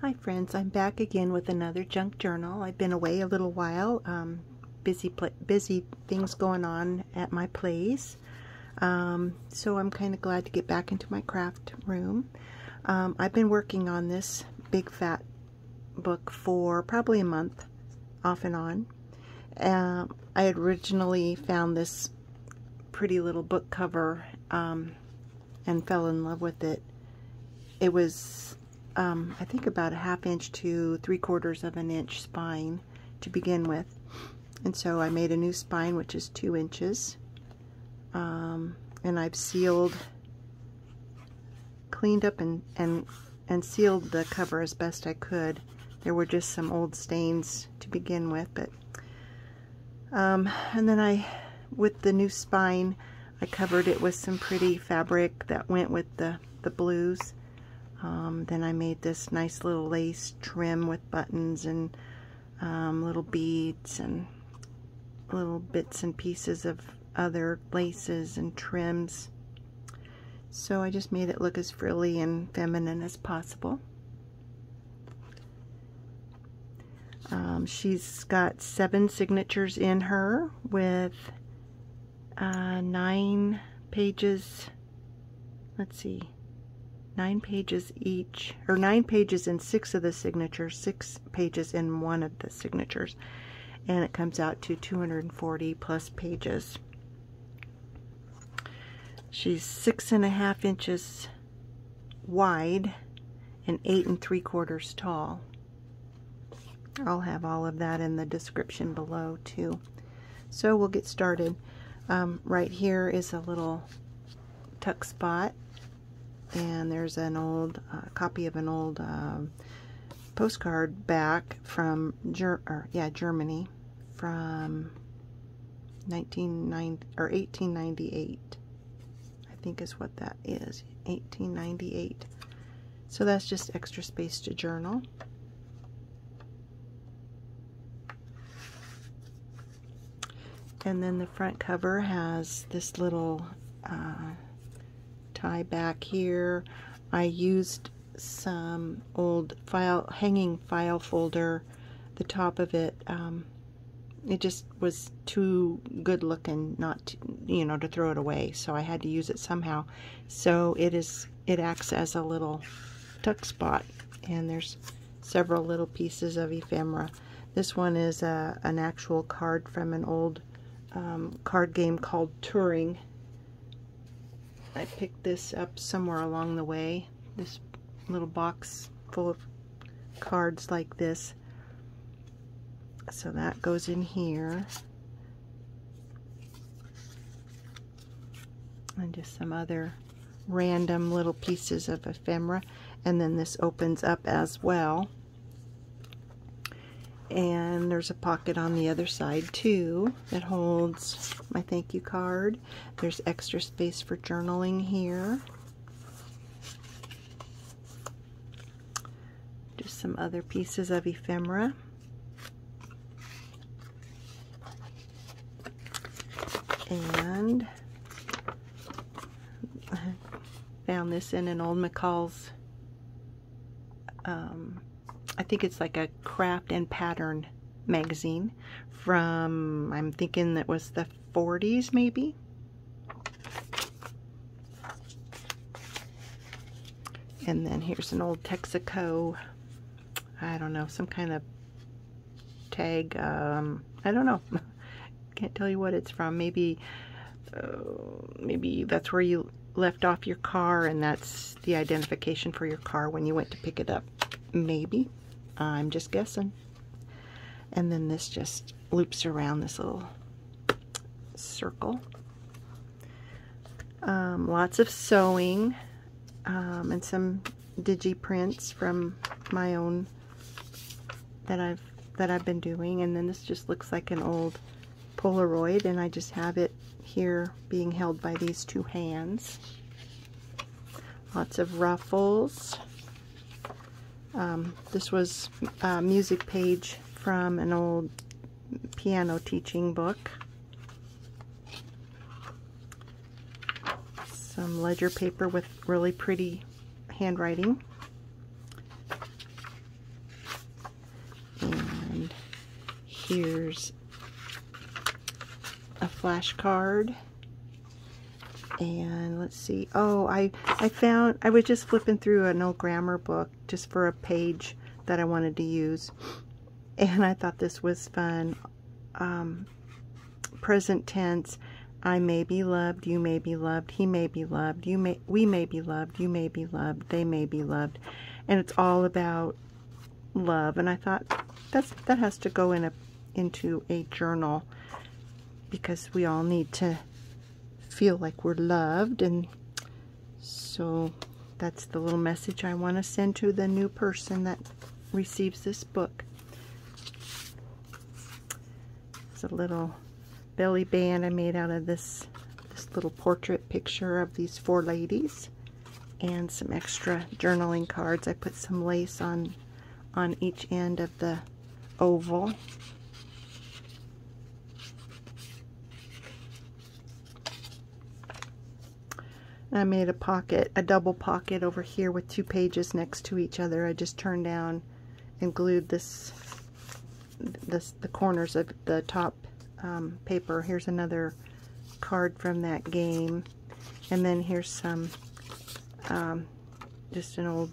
Hi friends, I'm back again with another junk journal. I've been away a little while, busy things going on at my place, so I'm kind of glad to get back into my craft room. I've been working on this big fat book for probably a month, off and on. I had originally found this pretty little book cover and fell in love with it. It was I think about a 1/2 inch to 3/4 of an inch spine to begin with, and so I made a new spine which is 2 inches, and I've cleaned up and sealed the cover as best I could. There were just some old stains to begin with, but and then with the new spine, I covered it with some pretty fabric that went with the blues. Then I made this nice little lace trim with buttons and little beads and little bits and pieces of other laces and trims. So I just made it look as frilly and feminine as possible. She's got 7 signatures in her with 9 pages. Let's see. 9 pages each, or 9 pages in 6 of the signatures, 6 pages in 1 of the signatures, and it comes out to 240 plus pages. She's 6.5 inches wide and 8 3/4 tall. I'll have all of that in the description below too. So we'll get started. Right here is a little tuck spot. And there's an old copy of an old postcard back from Germany from 1898. I think is what that is, 1898. So that's just extra space to journal. And then the front cover has this little tie back here. I used some old hanging file folder. The top of it, it just was too good looking not to, to throw it away, so I had to use it somehow. So it acts as a little tuck spot, and there's several little pieces of ephemera. This one is an actual card from an old card game called Turing. I picked this up somewhere along the way, this little box full of cards like this. So that goes in here. And just some other random little pieces of ephemera. And then this opens up as well. And there's a pocket on the other side too that holds my thank you card. There's extra space for journaling here. Just some other pieces of ephemera. And I found this in an old McCall's, I think it's like a craft and pattern magazine from, I'm thinking that was the 40s maybe. And then here's an old Texaco, I don't know, some kind of tag, I don't know, can't tell you what it's from. Maybe that's where you left off your car and that's the identification for your car when you went to pick it up. Maybe. I'm just guessing. And then this just loops around this little circle. Lots of sewing and some digi prints from my own that I've been doing. And then this just looks like an old Polaroid, and I just have it here being held by these 2 hands. Lots of ruffles. This was a music page from an old piano teaching book. Some ledger paper with really pretty handwriting. Here's a flashcard. And let's see. Oh, I was just flipping through an old grammar book just for a page that I wanted to use. And I thought this was fun. Present tense. I may be loved, you may be loved, he may be loved, we may be loved, you may be loved, they may be loved. And it's all about love. And I thought that has to go into a journal, because we all need to feel like we're loved. And so that's the little message I want to send to the new person that receives this book. It's a little belly band I made out of this little portrait picture of these 4 ladies, and some extra journaling cards. I put some lace on each end of the oval. I made a pocket, a double pocket over here with 2 pages next to each other. I just turned down and glued the corners of the top paper. Here's another card from that game, and then here's some just an old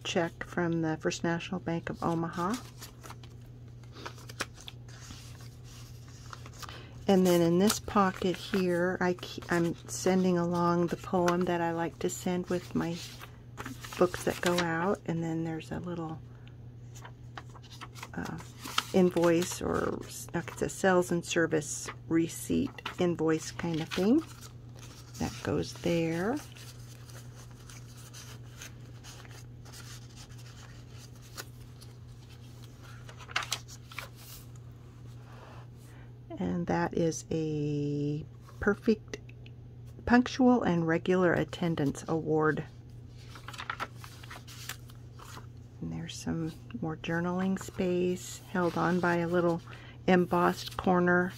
check from the First National Bank of Omaha. And then in this pocket here, I'm sending along the poem that I like to send with my books that go out. And then there's a little invoice, or it's a sales and service receipt invoice kind of thing. That goes there. And that is a perfect, punctual, and regular attendance award. And there's some more journaling space held on by a little embossed corner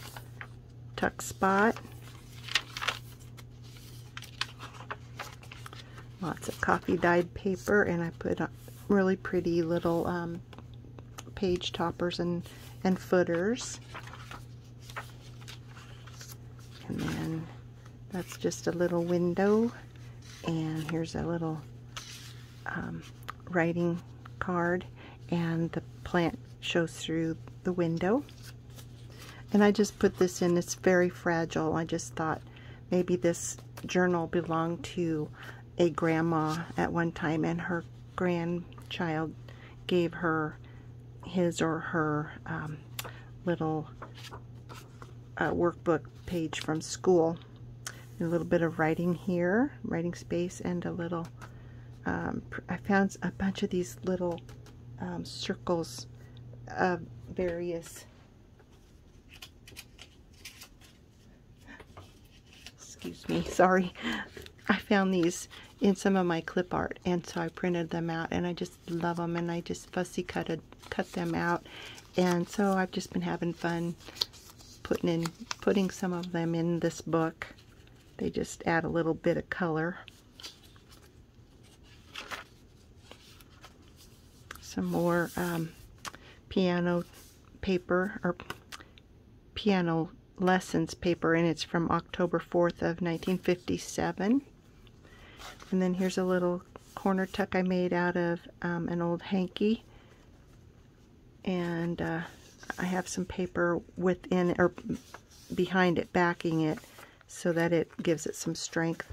tuck spot. Lots of coffee dyed paper, and I put really pretty little page toppers and footers. And then that's just a little window, and here's a little writing card, and the plant shows through the window. And I just put this in. It's very fragile. I just thought maybe this journal belonged to a grandma at one time, and her grandchild gave her his or her little workbook page from school. And a little bit of writing here, writing space, and a little I found a bunch of these little circles of various, excuse me, sorry, I found these in some of my clip art, and so I printed them out, and I just love them, and I just fussy cut them out. And so I've just been having fun putting some of them in this book. They just add a little bit of color. Some more piano paper, or piano lessons paper, and it's from October 4th of 1957. And then here's a little corner tuck I made out of an old hanky, and I have some paper within or behind it, backing it, so that it gives it some strength.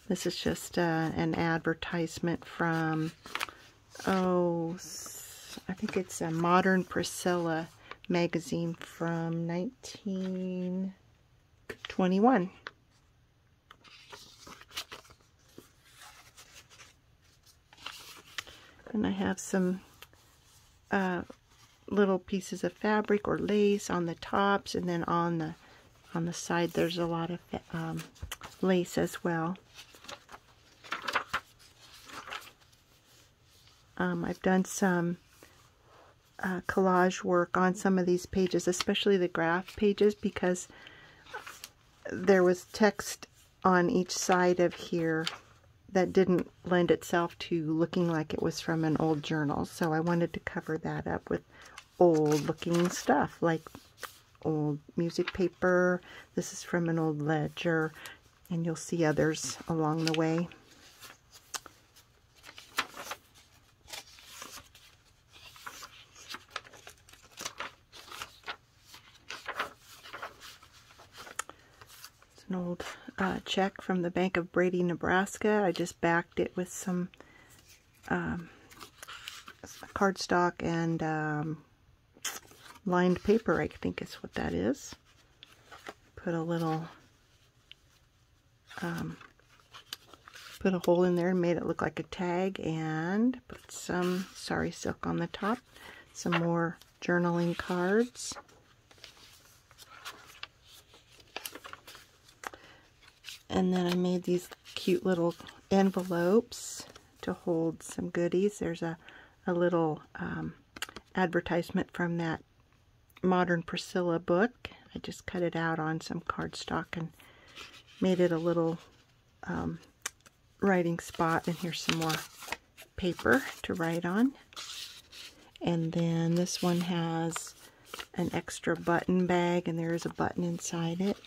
This is just an advertisement from, oh, I think it's a Modern Priscilla magazine from 1921. And I have some little pieces of fabric or lace on the tops, and then on the side there's a lot of lace as well. I've done some collage work on some of these pages, especially the graph pages, because there was text on each side of here that didn't lend itself to looking like it was from an old journal. So I wanted to cover that up with old looking stuff, like old music paper. This is from an old ledger, and you'll see others along the way. It's an old check from the Bank of Brady, Nebraska. I just backed it with some cardstock and lined paper, I think is what that is. Put a little, put a hole in there and made it look like a tag, and put some sari silk on the top. Some more journaling cards. And then I made these cute little envelopes to hold some goodies. There's a little advertisement from that Modern Priscilla book. I just cut it out on some cardstock and made it a little writing spot. And here's some more paper to write on. And then this one has an extra button bag, and there is a button inside it.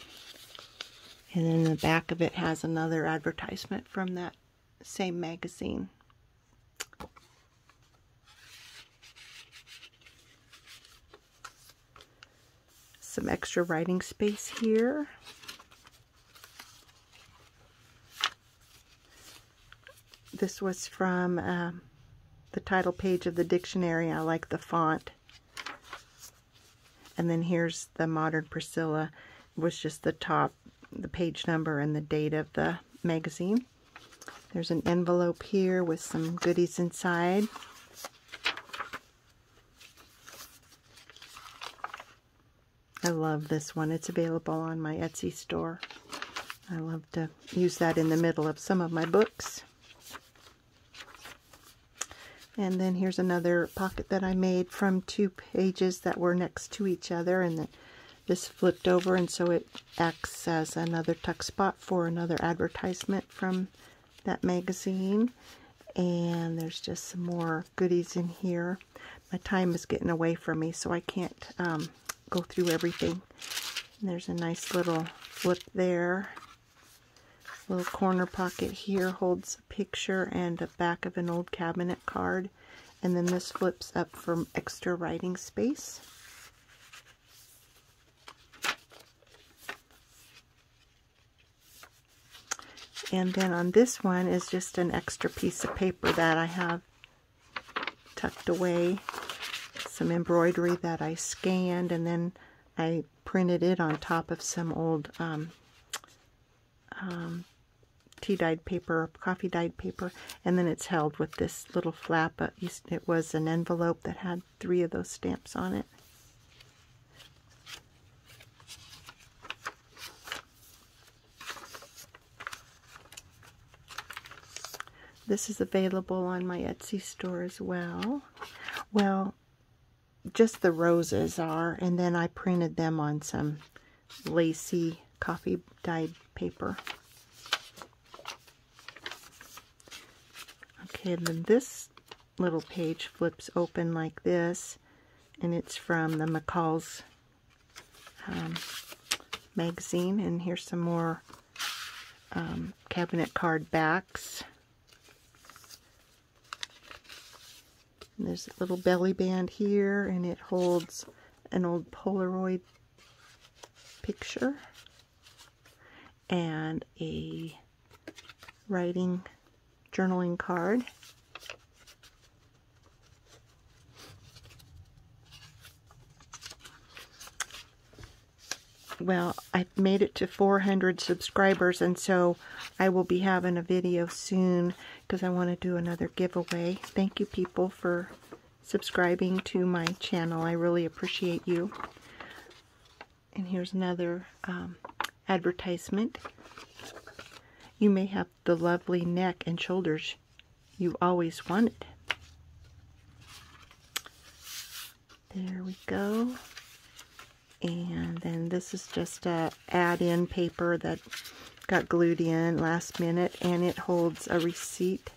And then the back of it has another advertisement from that same magazine. Some extra writing space here. This was from the title page of the dictionary. I like the font. And then here's the Modern Priscilla. It was just the top, the page number and the date of the magazine. There's an envelope here with some goodies inside. I love this one. It's available on my Etsy store. I love to use that in the middle of some of my books. And then here's another pocket that I made from two pages that were next to each other, and this flipped over, and so it acts as another tuck spot for another advertisement from that magazine. And there's just some more goodies in here. My time is getting away from me, so I can't go through everything. And there's a nice little flip there. Little corner pocket here holds a picture and the back of an old cabinet card. And then this flips up for extra writing space. And then on this one is just an extra piece of paper that I have tucked away. Some embroidery that I scanned, and then I printed it on top of some old tea-dyed paper, coffee-dyed paper, and then it's held with this little flap. It was an envelope that had 3 of those stamps on it. This is available on my Etsy store as well. Well, just the roses are, and then I printed them on some lacy coffee dyed paper. Okay, then this little page flips open like this, and it's from the McCall's magazine. And here's some more cabinet card backs. And there's a little belly band here, and it holds an old Polaroid picture and a writing journaling card. Well, I made it to 400 subscribers, and so I will be having a video soon because I want to do another giveaway. Thank you, people, for subscribing to my channel. I really appreciate you. And here's another advertisement. You may have the lovely neck and shoulders you've always wanted. There we go. And then this is just a add-in paper that got glued in last minute, and it holds a receipt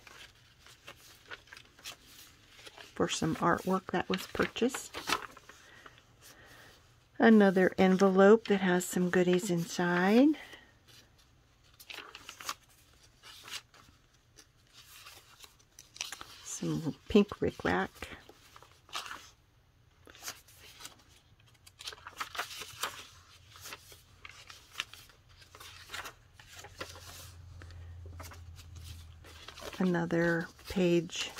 for some artwork that was purchased. Another envelope that has some goodies inside. Some pink rickrack. Another page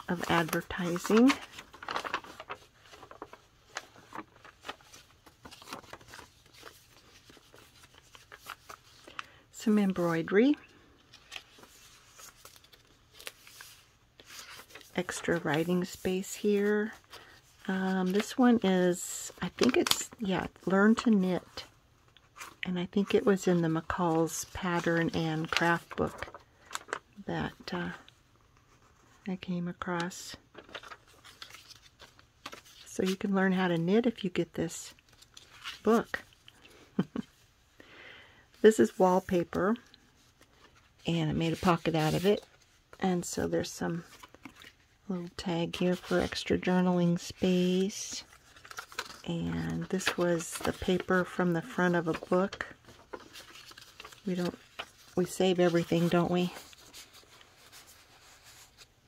of advertising. Some embroidery. Extra writing space here. This one is, I think it's, yeah, Learn to Knit. And I think it was in the McCall's Pattern and Craft book that I came across. So you can learn how to knit if you get this book. This is wallpaper, and I made a pocket out of it. And so there's some little tag here for extra journaling space. And this was the paper from the front of a book. We save everything, don't we?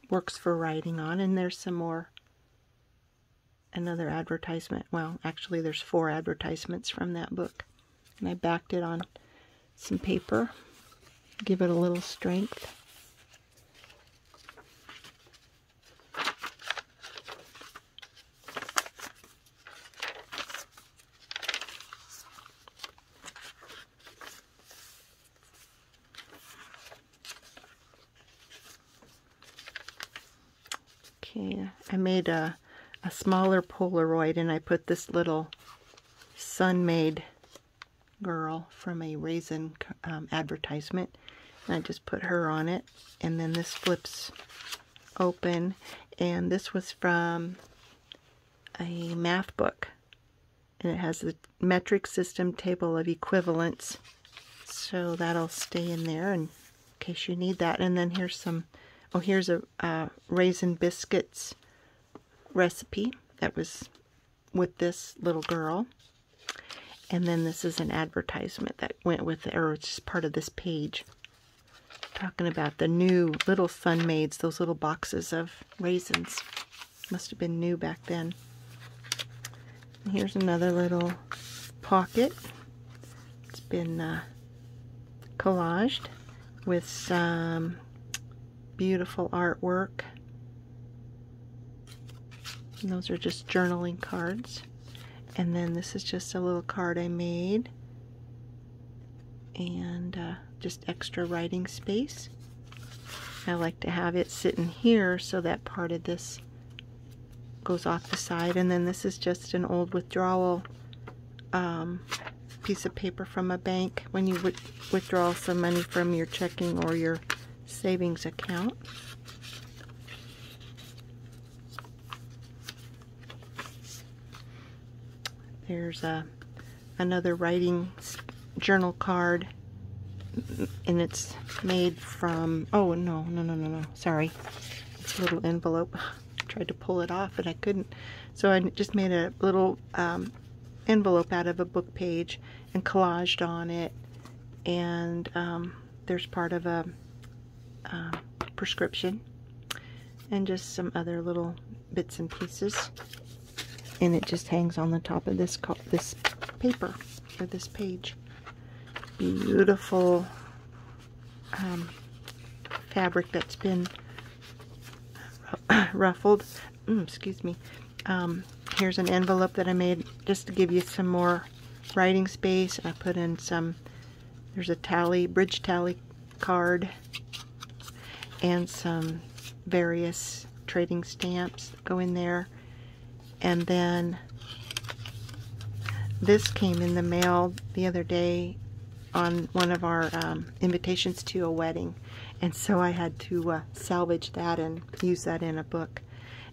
Works for writing on. And there's some more, another advertisement. Well, actually there's 4 advertisements from that book. And I backed it on some paper, give it a little strength. Okay, I made a smaller Polaroid, and I put this little sun-made girl from a raisin advertisement, and I just put her on it. And then this flips open, and this was from a math book, and it has the metric system table of equivalents, so that'll stay in there in case you need that. And then here's some, oh, here's a raisin biscuits recipe that was with this little girl. And then this is an advertisement that went with it, or it's just part of this page. Talking about the new little Sun-Maids, those little boxes of raisins. Must have been new back then. And here's another little pocket. It's been collaged with some beautiful artwork. And those are just journaling cards. And then this is just a little card I made, and just extra writing space. I like to have it sitting here so that part of this goes off the side. And then this is just an old withdrawal piece of paper from a bank when you would withdraw some money from your checking or your savings account. There's another writing journal card, and it's made from, oh, no, sorry. It's a little envelope. I tried to pull it off, and I couldn't. So I just made a little envelope out of a book page and collaged on it. And there's part of a prescription and just some other little bits and pieces. And it just hangs on the top of this paper, or this page. Beautiful fabric that's been ruffled. Excuse me. Here's an envelope that I made just to give you some more writing space. I put in some, there's a bridge tally card, and some various trading stamps that go in there. And then this came in the mail the other day on one of our invitations to a wedding. And so I had to salvage that and use that in a book.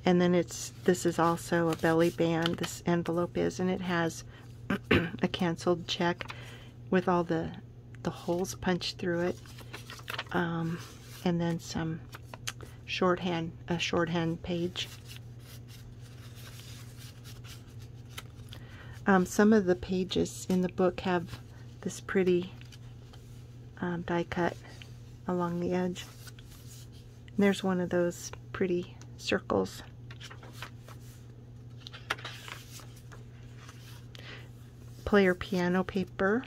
And then this is also a belly band, this envelope is, and it has a canceled check with all the holes punched through it. And then some a shorthand page. Some of the pages in the book have this pretty die cut along the edge. And there's one of those pretty circles. Player piano paper.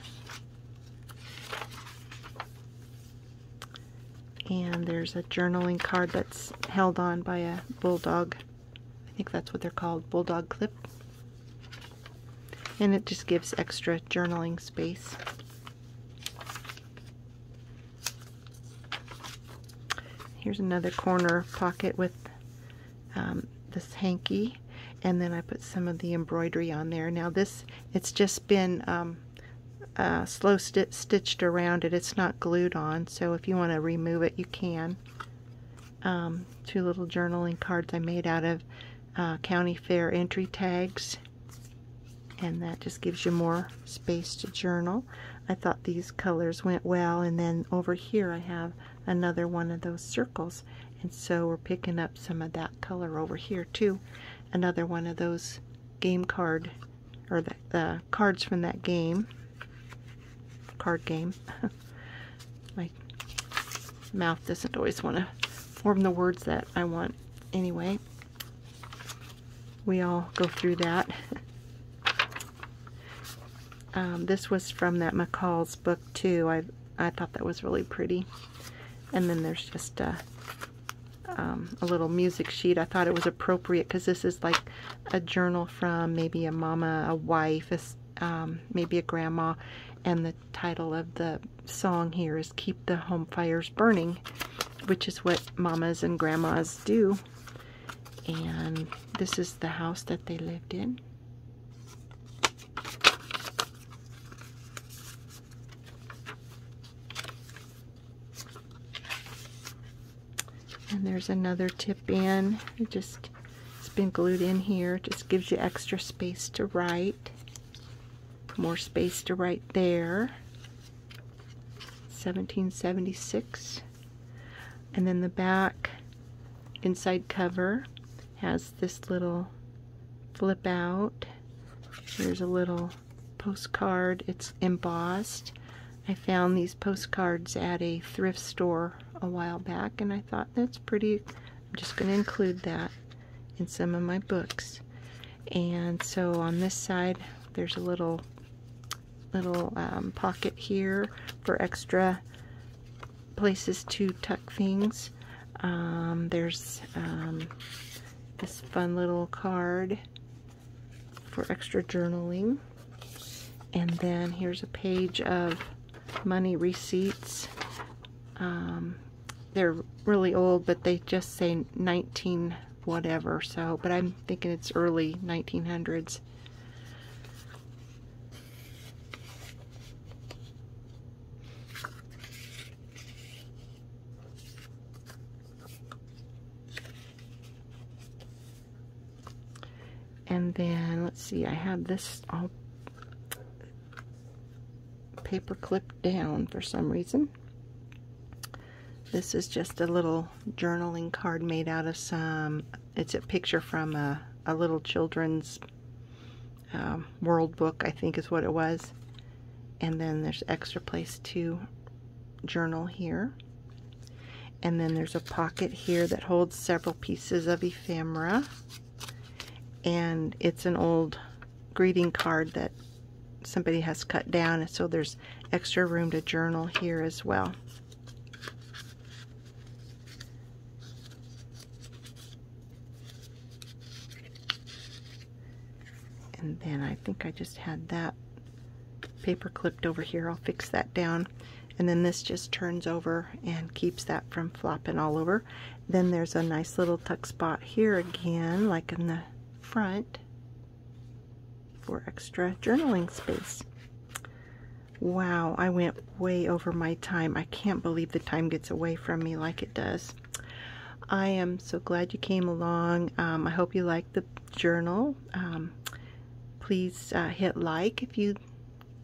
And there's a journaling card that's held on by a bulldog. I think that's what they're called, bulldog clip. And it just gives extra journaling space. Here's another corner pocket with this hanky, and then I put some of the embroidery on there. Now this, it's just been slow stitched around it. It's not glued on, so if you want to remove it, you can. Two little journaling cards I made out of county fair entry tags, and that just gives you more space to journal. I thought these colors went well, and then over here I have another one of those circles, and so we're picking up some of that color over here too. Another one of those game card, or the cards from that game, card game. My mouth doesn't always want to form the words that I want. Anyway, we all go through that. This was from that McCall's book too. I thought that was really pretty. And then there's just a little music sheet. I thought it was appropriate because this is like a journal from maybe a mama, a wife, maybe a grandma, and the title of the song here is "Keep the Home Fires Burning," which is what mamas and grandmas do. And this is the house that they lived in. And there's another tip in. It's been glued in here. It just gives you extra space to write. More space to write there. 1776. And then the back inside cover has this little flip out. There's a little postcard. It's embossed. I found these postcards at a thrift store a while back, and I thought that's pretty. I'm just going to include that in some of my books. And so on this side there's a little pocket here for extra places to tuck things. There's this fun little card for extra journaling, and then here's a page of money receipts. They're really old, but they just say 19 whatever, so, but I'm thinking it's early 1900s. And then let's see, I have this all paper clipped down for some reason. This is just a little journaling card made out of some, it's a picture from a little children's world book, I think is what it was. And then there's extra place to journal here. And then there's a pocket here that holds several pieces of ephemera. And it's an old greeting card that somebody has cut down, and so there's extra room to journal here as well. And then I think I just had that paper clipped over here. I'll fix that down. And then this just turns over and keeps that from flopping all over. Then there's a nice little tuck spot here again, like in the front, for extra journaling space. Wow, I went way over my time. I can't believe the time gets away from me like it does. I am so glad you came along. I hope you liked the journal. Please hit like if you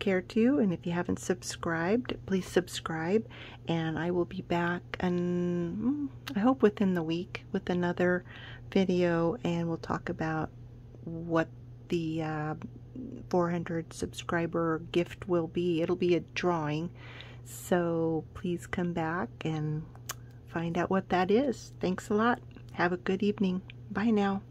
care to, and if you haven't subscribed, please subscribe, and I will be back, and I hope within the week, with another video, and we'll talk about what the 400 subscriber gift will be. It'll be a drawing. So please come back and find out what that is. Thanks a lot. Have a good evening. Bye now.